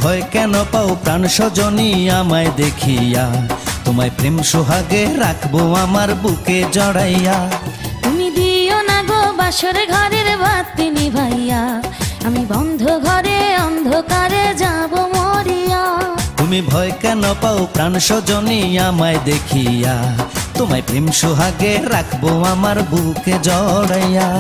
ভয় কেন পাও প্রাণ সজনী আমায় দেখিয়া, তোমায় প্রেম সোহাগে রাখবো আমার বুকে জড়াইয়া। তুমি দিও না গো বাসর ঘরের বাতি নিভাইয়া, আমি বন্ধ ঘরে অন্ধকারে যাব মরিয়া। তুমি ভয় কেন পাও প্রাণ সজনী আমায় দেখিয়া, তোমায় প্রেম সোহাগে রাখবো আমার বুকে জড়াইয়া।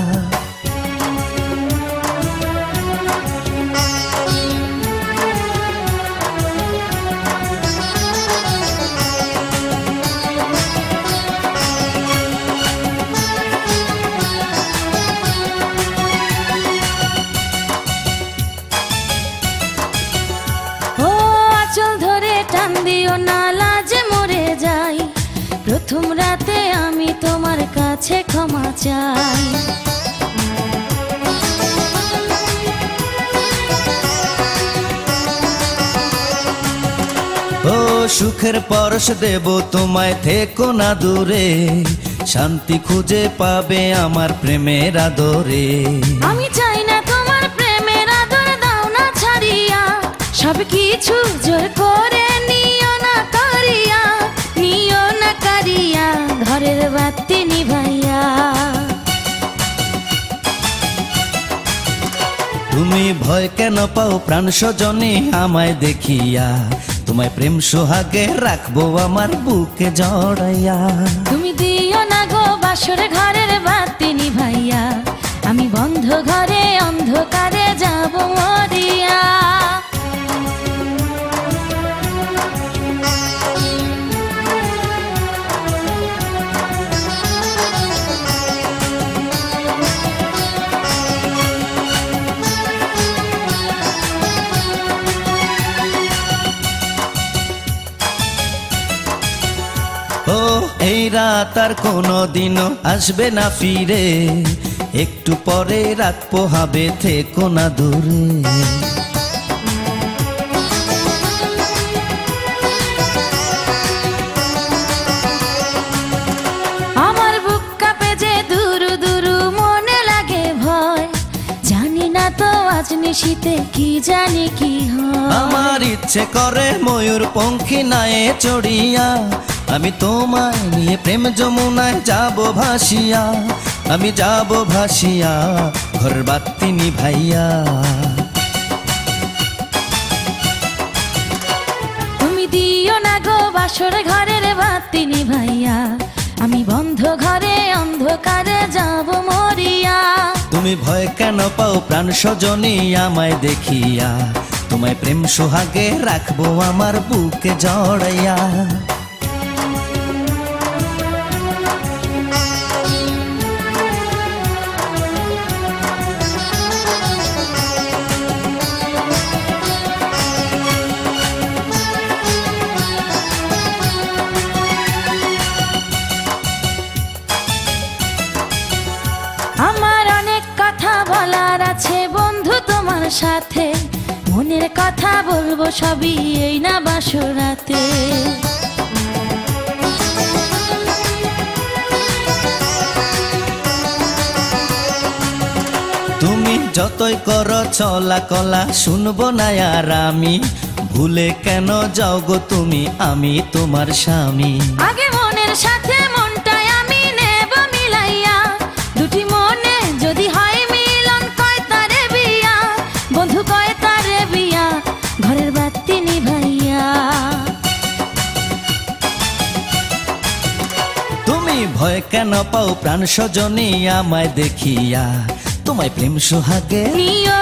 চল ধরে টান দিও না লাজে মরে যাই, প্রথম রাতে আমি তোমার কাছে ক্ষমা চাই। ও সুখের পরশ দেব তোমায়, থেকো না দূরে, শান্তি খুঁজে পাবে আমার প্রেমের আদরে। আমি চাই না তোমার প্রেমের আদর, দাও না ছাড়িয়া, সব কিছু জোর করে নিও না কারিয়া, নিও না কারিয়া ঘরের বাতি নিভাইয়া। তুমি ভয় কেন পাও প্রাণ সজনী আমায় দেখিয়া, তোমায় প্রেম সোহাগে রাখবো আমার বুকে জড়াইয়া। তুমি দিও না গো বাসর ঘরের বাতি নিভাইয়া, আমি বন্ধ ঘরে অন্ধকারে যাব মরিয়া। ও এই রাত আর কোনো দিনও আসবে না ফিরে, একটু পরে রাত পোহাবে, থেকো না দূরে। আমার বুক কাঁপে যে দুরু দুরু, মনে লাগে ভয়, জানি না তো আজ নিশীতে কি জানি কি হয়। আমার ইচ্ছে করে ময়ূর পঙ্খী নায়ে চড়িয়া, আমি তোমায় নিয়ে প্রেম যমুনায় যাব ভাসিয়া, আমি যাব ভাসিয়া ঘর বাতি নিভাইয়া। তুমি দিও না গো বাসর ঘরের বাতি নিভাইয়া, আমি বন্ধ ঘরে অন্ধকারে যাব মরিয়া। তুমি ভয় কেন পাও প্রাণ সজনী আমায় দেখিয়া, তোমায় প্রেম সোহাগে রাখবো আমার বুকে জড়াইয়া। আমার অনেক কথা বলার আছে বন্ধু তোমার সাথে, মনের কথা বলবো সবই এই না বাসরাতে। তুমি যতই করো চলা কলা শুনবো না আর আমি, ভুলে কেন যাও গো তুমি, আমি তোমার স্বামী। আগে মনের সাথে মনটাই আমি নেব মিলাইয়া, দুটি মনে যদি হয় মিলন কয় তারে বিয়া, বন্ধু কয় তারে বিয়া ঘরের বাতি নিভাইয়া। তুমি ভয় কেন পাও প্রাণ সজনী আমায় দেখিয়া, তোমায় প্রেম সোহাগে নিও